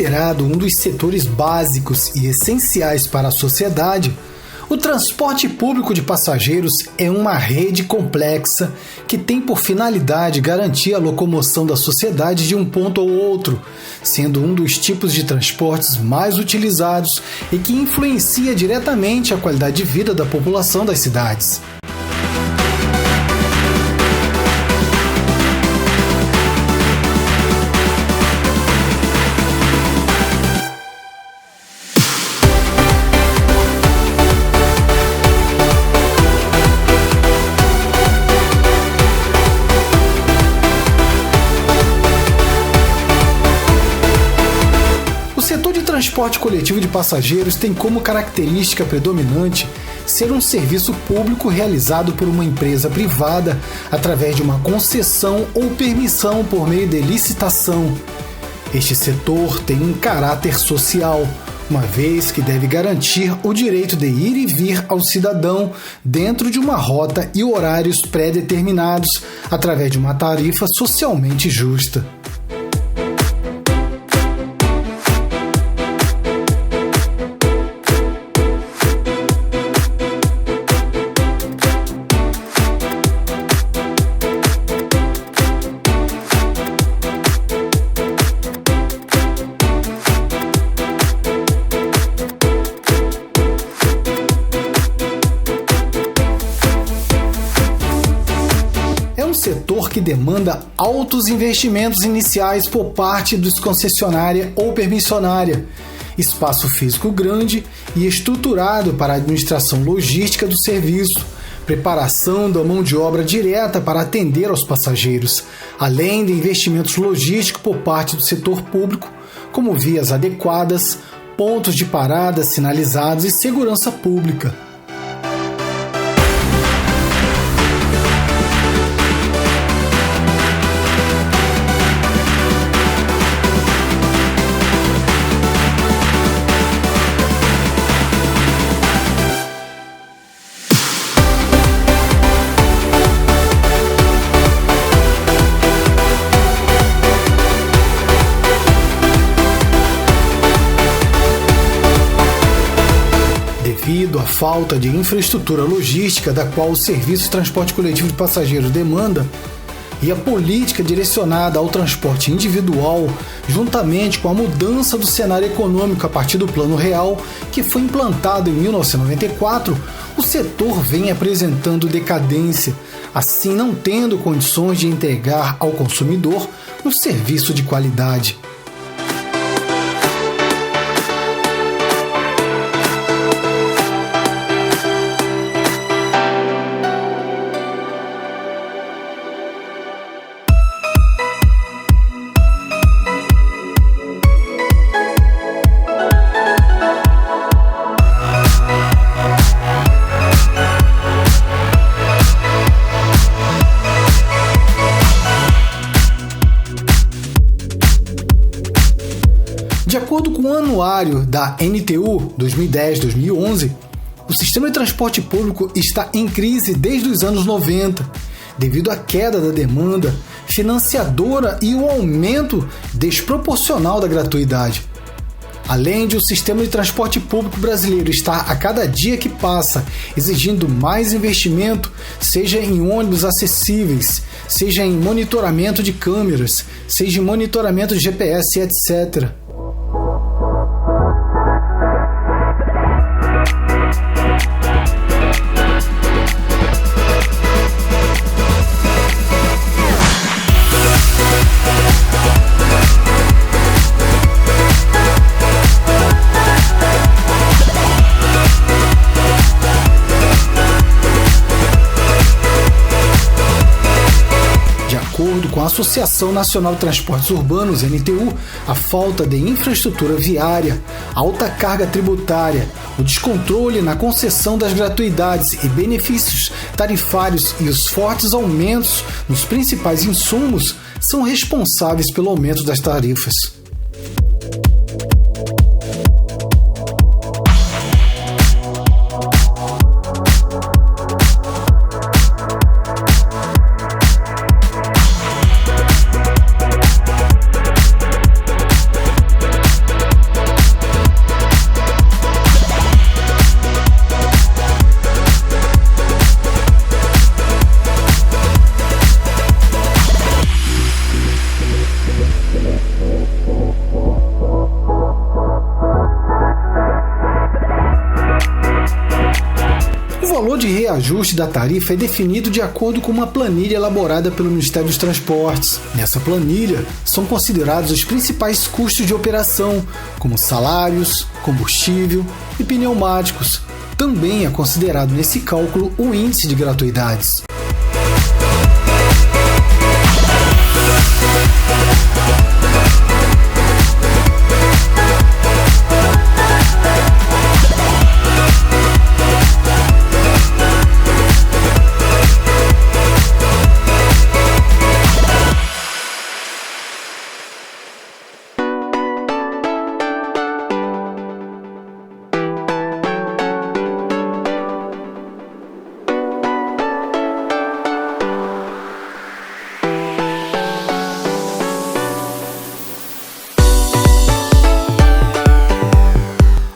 Considerado um dos setores básicos e essenciais para a sociedade, o transporte público de passageiros é uma rede complexa que tem por finalidade garantir a locomoção da sociedade de um ponto ao outro, sendo um dos tipos de transportes mais utilizados e que influencia diretamente a qualidade de vida da população das cidades. O transporte coletivo de passageiros tem como característica predominante ser um serviço público realizado por uma empresa privada através de uma concessão ou permissão por meio de licitação. Este setor tem um caráter social, uma vez que deve garantir o direito de ir e vir ao cidadão dentro de uma rota e horários pré-determinados através de uma tarifa socialmente justa. Setor que demanda altos investimentos iniciais por parte dos concessionária ou permissionária, espaço físico grande e estruturado para a administração logística do serviço, preparação da mão de obra direta para atender aos passageiros, além de investimentos logísticos por parte do setor público, como vias adequadas, pontos de parada sinalizados e segurança pública. Devido à falta de infraestrutura logística da qual o serviço de transporte coletivo de passageiros demanda, e a política direcionada ao transporte individual, juntamente com a mudança do cenário econômico a partir do Plano Real, que foi implantado em 1994, o setor vem apresentando decadência, assim não tendo condições de entregar ao consumidor um serviço de qualidade. De acordo com o anuário da NTU 2010-2011, o sistema de transporte público está em crise desde os anos 90, devido à queda da demanda financiadora e o aumento desproporcional da gratuidade. Além de o sistema de transporte público brasileiro estar a cada dia que passa exigindo mais investimento, seja em ônibus acessíveis, seja em monitoramento de câmeras, seja em monitoramento de GPS, etc. Com a Associação Nacional de Transportes Urbanos, NTU, a falta de infraestrutura viária, alta carga tributária, o descontrole na concessão das gratuidades e benefícios tarifários e os fortes aumentos nos principais insumos são responsáveis pelo aumento das tarifas. de reajuste da tarifa é definido de acordo com uma planilha elaborada pelo Ministério dos Transportes. Nessa planilha, são considerados os principais custos de operação, como salários, combustível e pneumáticos. Também é considerado nesse cálculo o índice de gratuidades.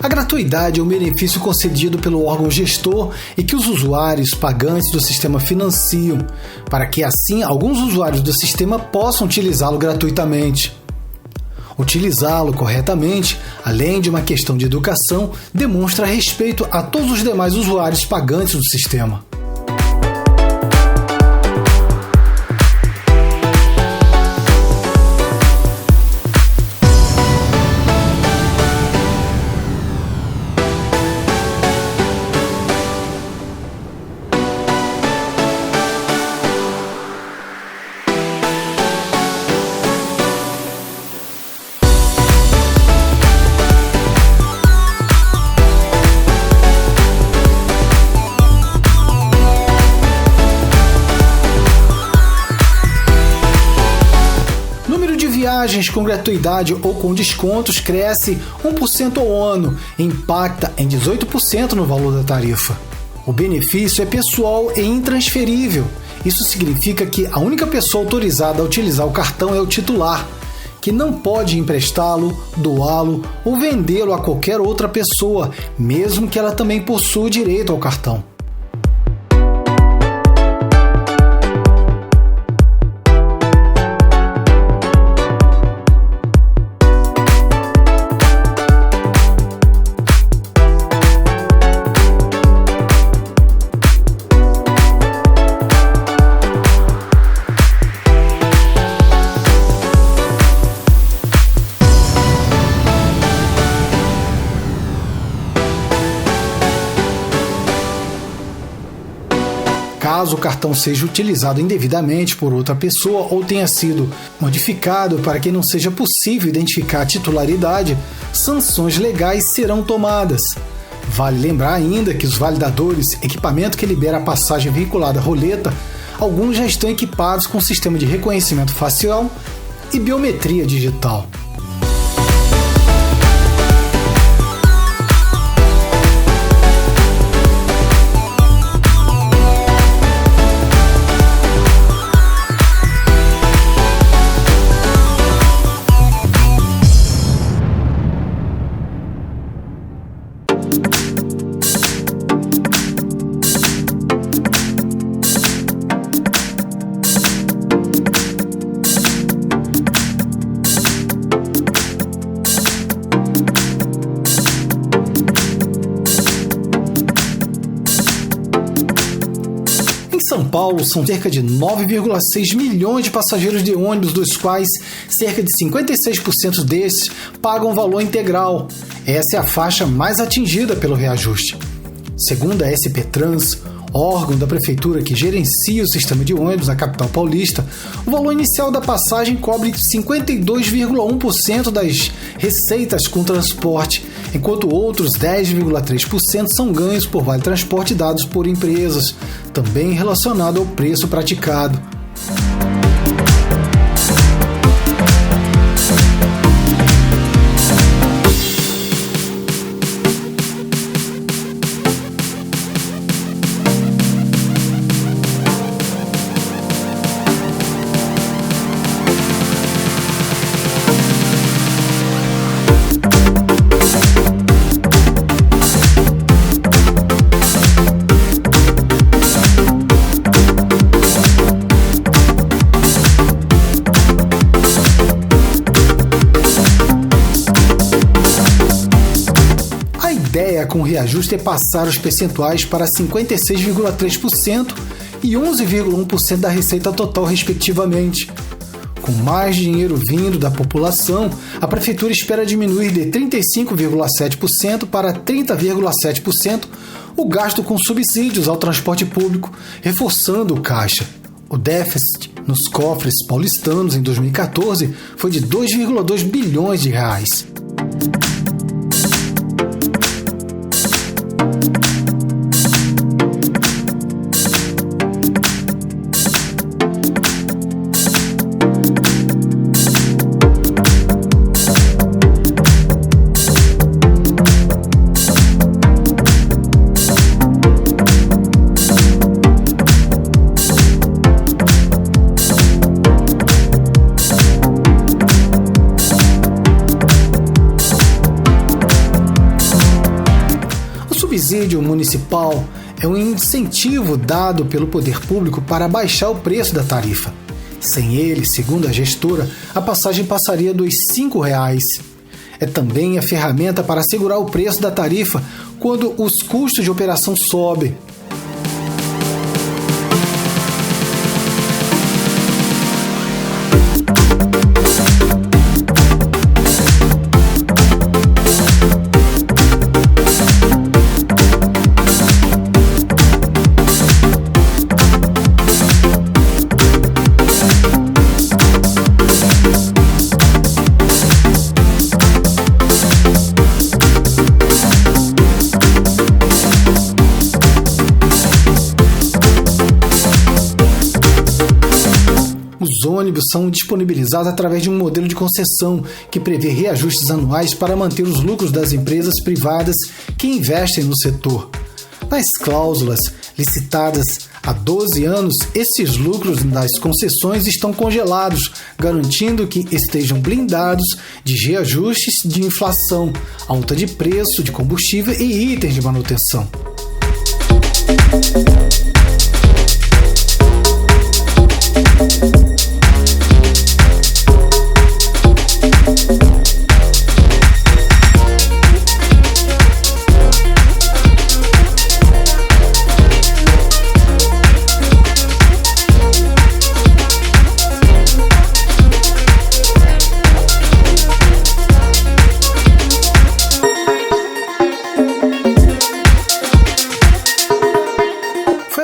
A gratuidade é um benefício concedido pelo órgão gestor e que os usuários pagantes do sistema financiam, para que assim alguns usuários do sistema possam utilizá-lo gratuitamente. Utilizá-lo corretamente, além de uma questão de educação, demonstra respeito a todos os demais usuários pagantes do sistema. Viagens com gratuidade ou com descontos cresce 1% ao ano e impacta em 18% no valor da tarifa. O benefício é pessoal e intransferível. Isso significa que a única pessoa autorizada a utilizar o cartão é o titular, que não pode emprestá-lo, doá-lo ou vendê-lo a qualquer outra pessoa, mesmo que ela também possua direito ao cartão. Caso o cartão seja utilizado indevidamente por outra pessoa ou tenha sido modificado para que não seja possível identificar a titularidade, sanções legais serão tomadas. Vale lembrar ainda que os validadores, equipamento que libera a passagem vinculada à roleta, alguns já estão equipados com sistema de reconhecimento facial e biometria digital. São Paulo são cerca de 9,6 milhões de passageiros de ônibus, dos quais cerca de 56% desses pagam valor integral. Essa é a faixa mais atingida pelo reajuste. Segundo a SP Trans, órgão da prefeitura que gerencia o sistema de ônibus na capital paulista, o valor inicial da passagem cobre 52,1% das receitas com transporte, enquanto outros 10,3% são ganhos por vale transporte dados por empresas, também relacionado ao preço praticado. ideia com o reajuste é passar os percentuais para 56,3% e 11,1% da receita total, respectivamente. Com mais dinheiro vindo da população, a Prefeitura espera diminuir de 35,7% para 30,7% o gasto com subsídios ao transporte público, reforçando o caixa. O déficit nos cofres paulistanos em 2014 foi de 2,2 bilhões de reais. O subsídio municipal é um incentivo dado pelo poder público para baixar o preço da tarifa. Sem ele, segundo a gestora, a passagem passaria dos R$ 5,00. É também a ferramenta para segurar o preço da tarifa quando os custos de operação sobem. Os ônibus são disponibilizados através de um modelo de concessão que prevê reajustes anuais para manter os lucros das empresas privadas que investem no setor. Nas cláusulas licitadas há 12 anos, esses lucros das concessões estão congelados, garantindo que estejam blindados de reajustes de inflação, alta de preço de combustível e itens de manutenção.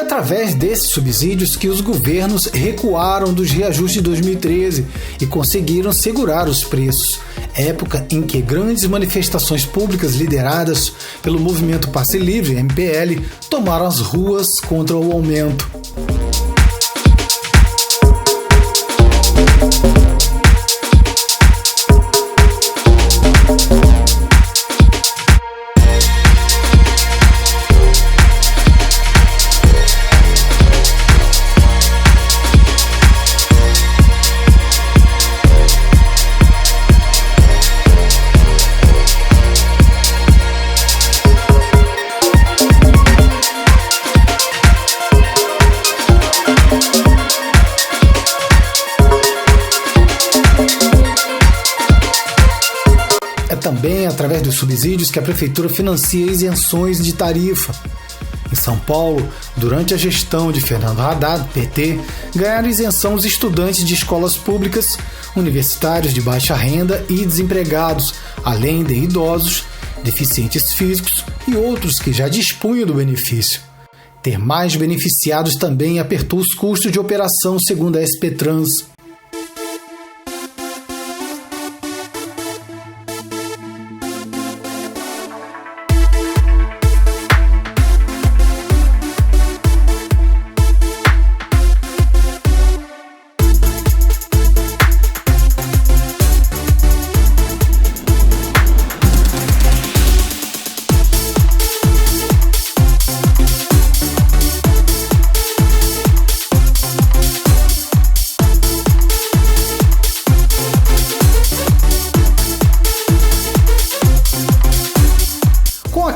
Através desses subsídios que os governos recuaram dos reajustes de 2013 e conseguiram segurar os preços, época em que grandes manifestações públicas lideradas pelo movimento Passe Livre, MPL, tomaram as ruas contra o aumento. Também através dos subsídios que a Prefeitura financia isenções de tarifa. Em São Paulo, durante a gestão de Fernando Haddad, PT, ganharam isenção os estudantes de escolas públicas, universitários de baixa renda e desempregados, além de idosos, deficientes físicos e outros que já dispunham do benefício. Ter mais beneficiados também apertou os custos de operação, segundo a SP Trans.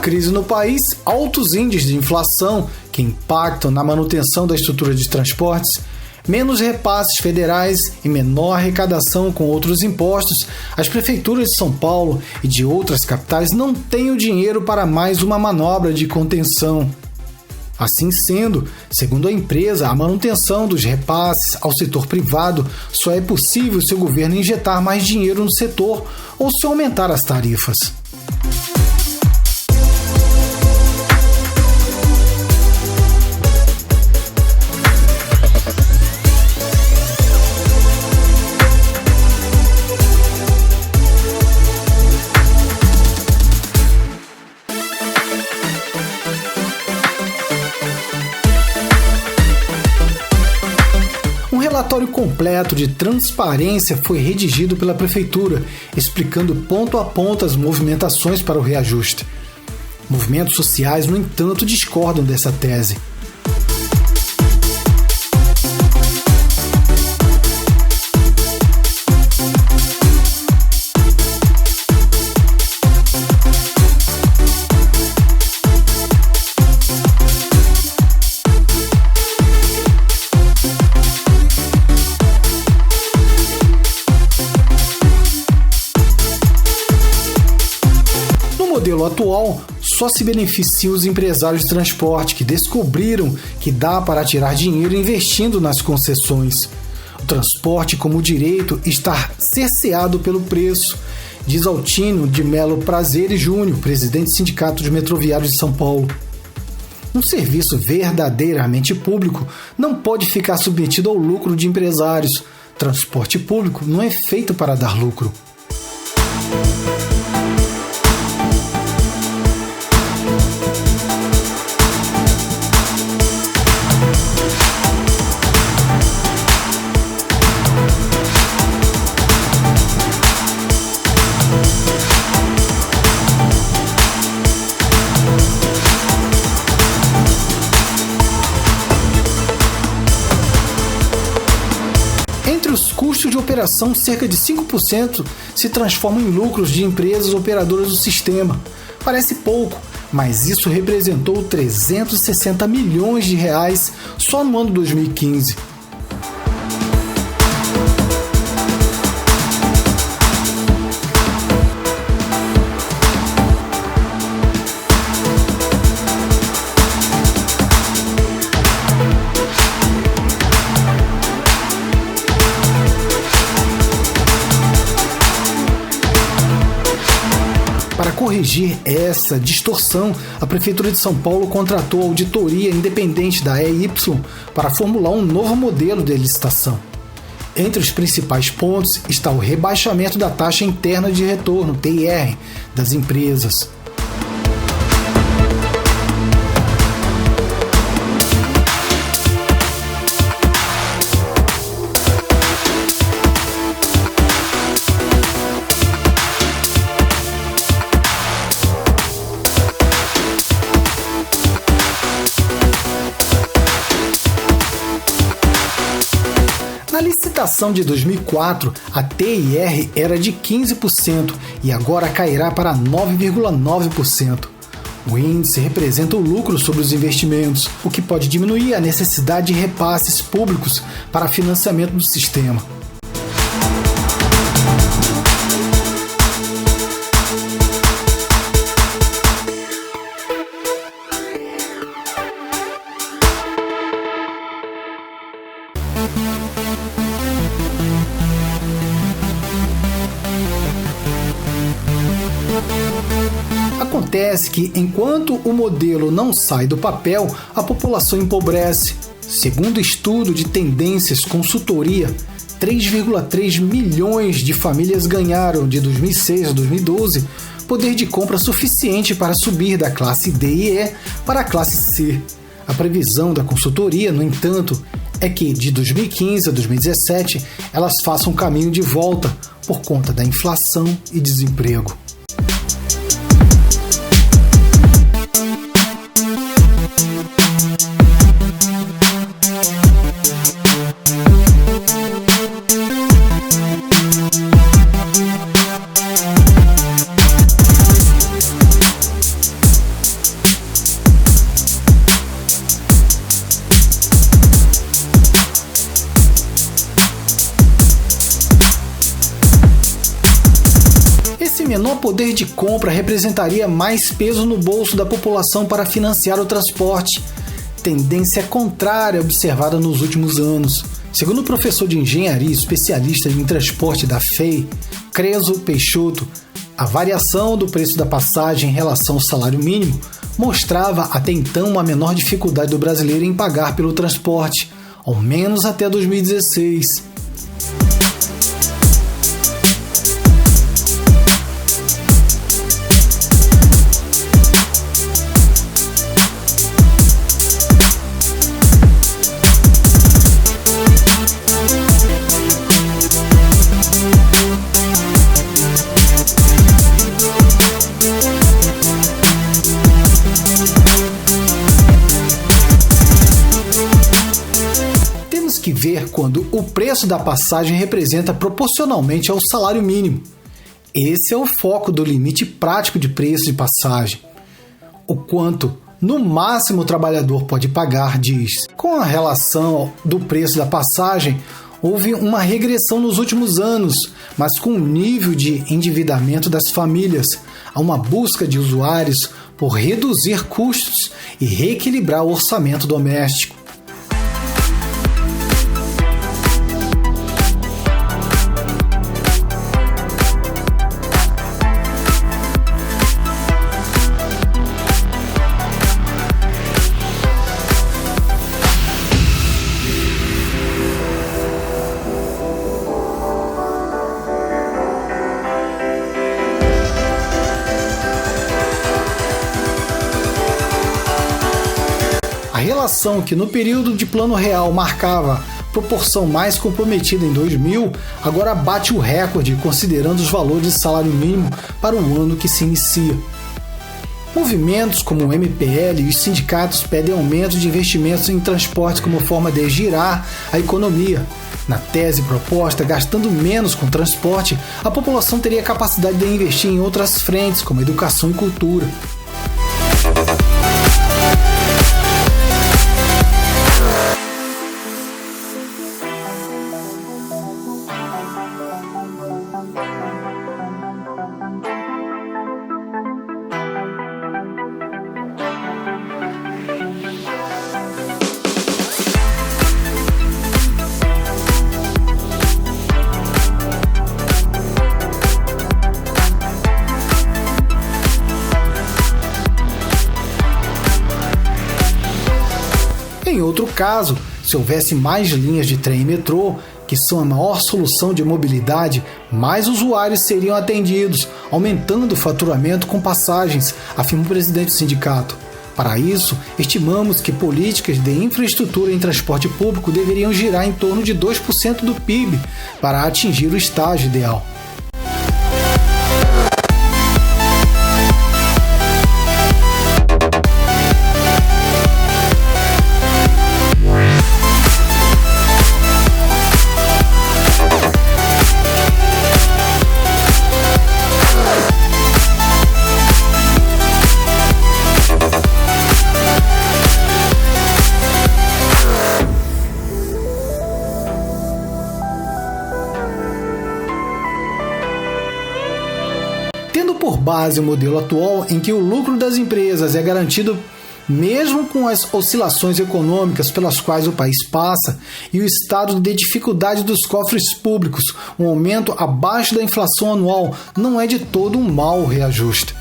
Crise no país, altos índices de inflação que impactam na manutenção da estrutura de transportes, menos repasses federais e menor arrecadação com outros impostos, as prefeituras de São Paulo e de outras capitais não têm o dinheiro para mais uma manobra de contenção. Assim sendo, segundo a empresa, a manutenção dos repasses ao setor privado só é possível se o governo injetar mais dinheiro no setor ou se aumentar as tarifas. Um relatório completo de transparência foi redigido pela Prefeitura, explicando ponto a ponto as movimentações para o reajuste. Movimentos sociais, no entanto, discordam dessa tese. No modelo atual, só se beneficiam os empresários de transporte que descobriram que dá para tirar dinheiro investindo nas concessões. O transporte como direito está cerceado pelo preço, diz Altino de Melo Prazeres Júnior, presidente do Sindicato de Metroviários de São Paulo. Um serviço verdadeiramente público não pode ficar submetido ao lucro de empresários. Transporte público não é feito para dar lucro. Os custos de operação, cerca de 5%, se transformam em lucros de empresas operadoras do sistema. Parece pouco, mas isso representou 360 milhões de reais só no ano 2015. Para corrigir essa distorção, a Prefeitura de São Paulo contratou a auditoria independente da EY para formular um novo modelo de licitação. Entre os principais pontos está o rebaixamento da taxa interna de retorno, TIR, das empresas. Na licitação de 2004, a TIR era de 15% e agora cairá para 9,9%. O índice representa o lucro sobre os investimentos, o que pode diminuir a necessidade de repasses públicos para financiamento do sistema. Acontece que, enquanto o modelo não sai do papel, a população empobrece. Segundo estudo de tendências consultoria, 3,3 milhões de famílias ganharam, de 2006 a 2012, poder de compra suficiente para subir da classe D e E para a classe C. A previsão da consultoria, no entanto, é que de 2015 a 2017 elas façam um caminho de volta por conta da inflação e desemprego. Esse menor poder de compra representaria mais peso no bolso da população para financiar o transporte, tendência contrária observada nos últimos anos. Segundo o professor de engenharia e especialista em transporte da FEI, Creso Peixoto, a variação do preço da passagem em relação ao salário mínimo mostrava até então uma menor dificuldade do brasileiro em pagar pelo transporte, ao menos até 2016. Que ver quando o preço da passagem representa proporcionalmente ao salário mínimo. Esse é o foco do limite prático de preço de passagem. O quanto, no máximo, o trabalhador pode pagar, diz. Com a relação do preço da passagem, houve uma regressão nos últimos anos, mas com o nível de endividamento das famílias, há uma busca de usuários por reduzir custos e reequilibrar o orçamento doméstico. A relação que no período de Plano Real marcava proporção mais comprometida em 2000, agora bate o recorde considerando os valores de salário mínimo para o ano que se inicia. Movimentos como o MPL e os sindicatos pedem aumento de investimentos em transportes como forma de girar a economia. Na tese proposta, gastando menos com transporte, a população teria capacidade de investir em outras frentes, como educação e cultura. Em outro caso, se houvesse mais linhas de trem e metrô, que são a maior solução de mobilidade, mais usuários seriam atendidos, aumentando o faturamento com passagens, afirma o presidente do sindicato. Para isso, estimamos que políticas de infraestrutura em transporte público deveriam girar em torno de 2% do PIB para atingir o estágio ideal. Tendo por base o modelo atual em que o lucro das empresas é garantido mesmo com as oscilações econômicas pelas quais o país passa e o estado de dificuldade dos cofres públicos, um aumento abaixo da inflação anual não é de todo um mau reajuste.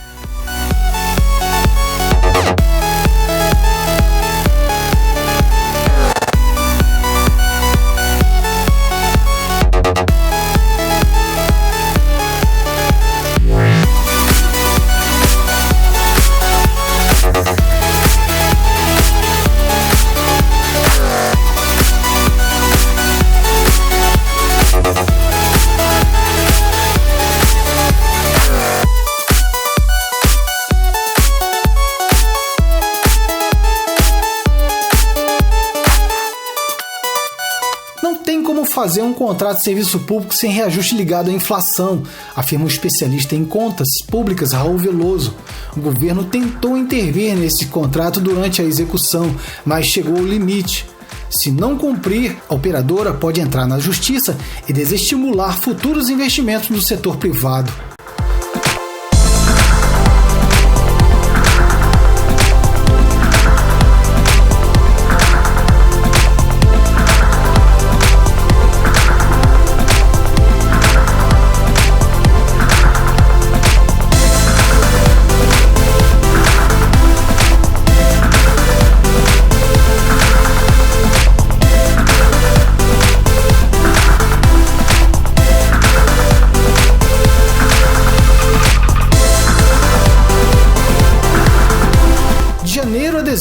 Não tem como fazer um contrato de serviço público sem reajuste ligado à inflação, afirma o especialista em contas públicas Raul Veloso. O governo tentou intervir nesse contrato durante a execução, mas chegou ao limite. Se não cumprir, a operadora pode entrar na justiça e desestimular futuros investimentos no setor privado.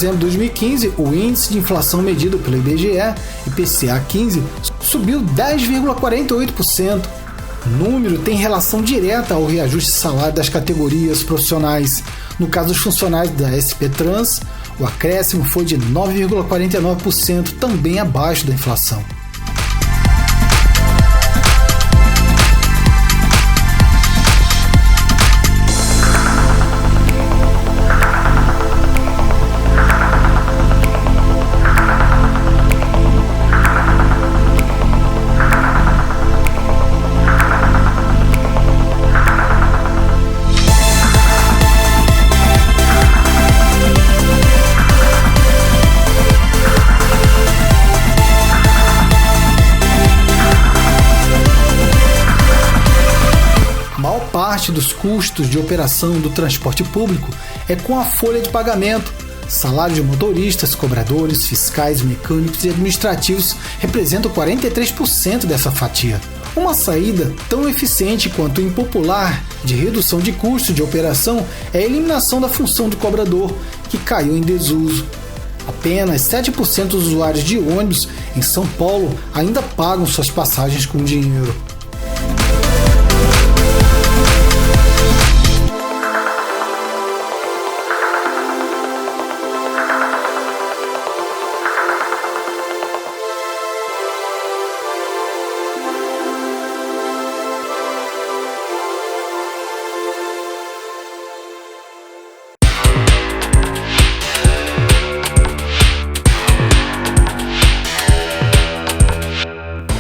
dezembro de 2015, o índice de inflação medido pelo IBGE, IPCA 15, subiu 10,48%. O número tem relação direta ao reajuste de salário das categorias profissionais. No caso dos funcionários da SP Trans, o acréscimo foi de 9,49%, também abaixo da inflação. Parte dos custos de operação do transporte público é com a folha de pagamento. Salário de motoristas, cobradores, fiscais, mecânicos e administrativos representam 43% dessa fatia. Uma saída tão eficiente quanto impopular de redução de custos de operação é a eliminação da função do cobrador, que caiu em desuso. Apenas 7% dos usuários de ônibus em São Paulo ainda pagam suas passagens com dinheiro.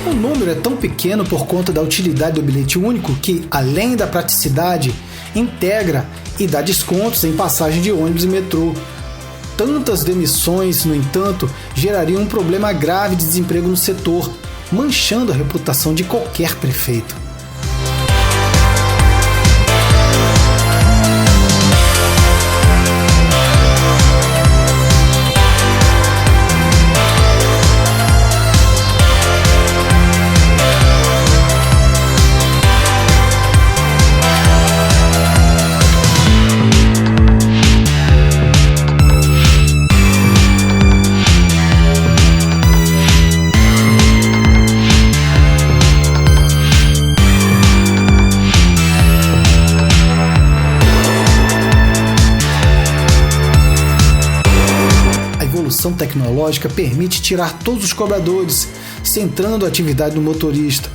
O número é tão pequeno por conta da utilidade do bilhete único que, além da praticidade, integra e dá descontos em passagem de ônibus e metrô. Tantas demissões, no entanto, gerariam um problema grave de desemprego no setor, manchando a reputação de qualquer prefeito. A evolução tecnológica permite tirar todos os cobradores, centrando a atividade do motorista.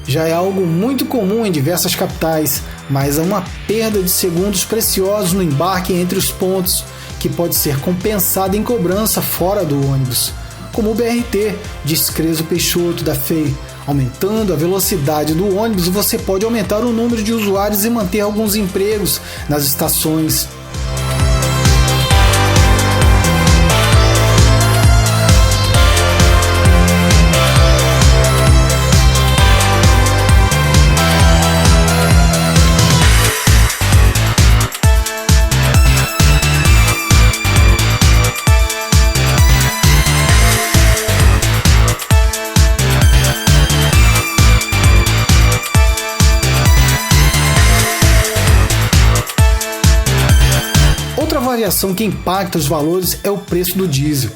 Já é algo muito comum em diversas capitais, mas há uma perda de segundos preciosos no embarque entre os pontos, que pode ser compensada em cobrança fora do ônibus, como o BRT, diz Creso Peixoto, da FEI. Aumentando a velocidade do ônibus, você pode aumentar o número de usuários e manter alguns empregos nas estações. Outra variação que impacta os valores é o preço do diesel.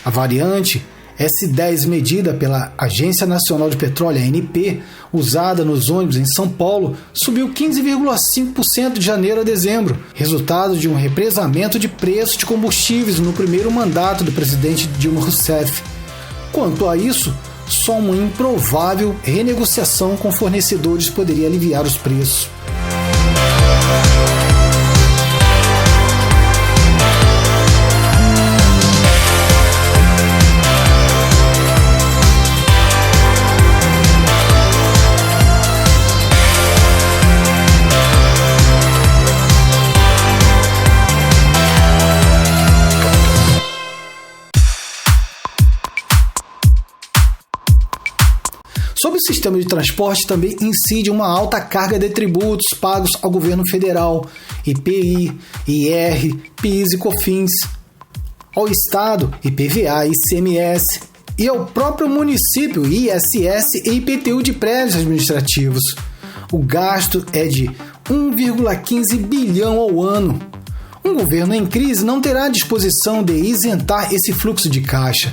A variante S10 medida pela Agência Nacional de Petróleo, ANP, usada nos ônibus em São Paulo, subiu 15,5% de janeiro a dezembro, resultado de um represamento de preços de combustíveis no primeiro mandato do presidente Dilma Rousseff. Quanto a isso, só uma improvável renegociação com fornecedores poderia aliviar os preços. Sobre o sistema de transporte também incide uma alta carga de tributos pagos ao governo federal, IPI, IR, PIS e COFINS, ao Estado, IPVA, ICMS, e ao próprio município, ISS e IPTU de prédios administrativos. O gasto é de 1,15 bilhão ao ano. Um governo em crise não terá disposição de isentar esse fluxo de caixa.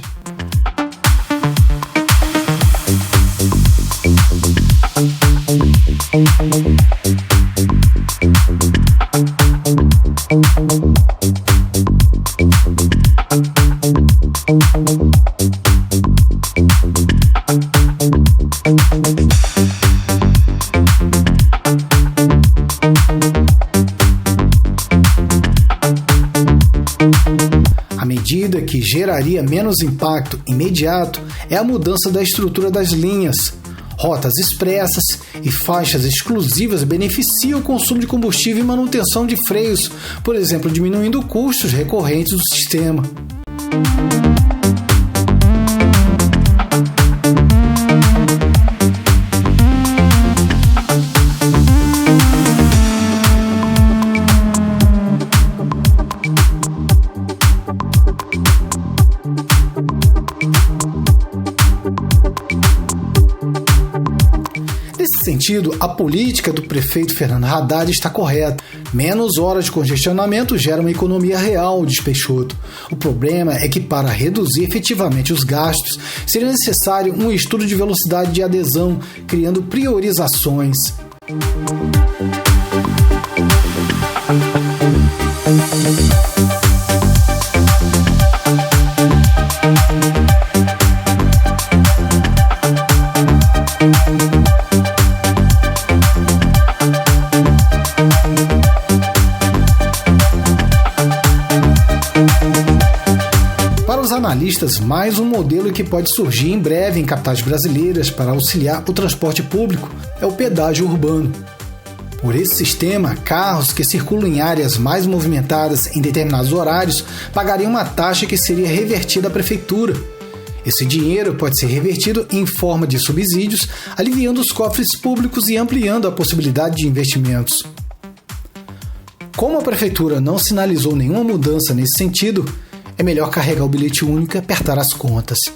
A medida que geraria menos impacto imediato é a mudança da estrutura das linhas. Rotas expressas e faixas exclusivas beneficiam o consumo de combustível e manutenção de freios, por exemplo, diminuindo custos recorrentes do sistema. Nesse sentido, a política do prefeito Fernando Haddad está correta. Menos horas de congestionamento gera uma economia real, diz Peixoto. O problema é que, para reduzir efetivamente os gastos, seria necessário um estudo de velocidade de adesão, criando priorizações. Para os analistas, mais um modelo que pode surgir em breve em capitais brasileiras para auxiliar o transporte público é o pedágio urbano. Por esse sistema, carros que circulam em áreas mais movimentadas em determinados horários pagariam uma taxa que seria revertida à prefeitura. Esse dinheiro pode ser revertido em forma de subsídios, aliviando os cofres públicos e ampliando a possibilidade de investimentos. Como a prefeitura não sinalizou nenhuma mudança nesse sentido, é melhor carregar o bilhete único e apertar as contas.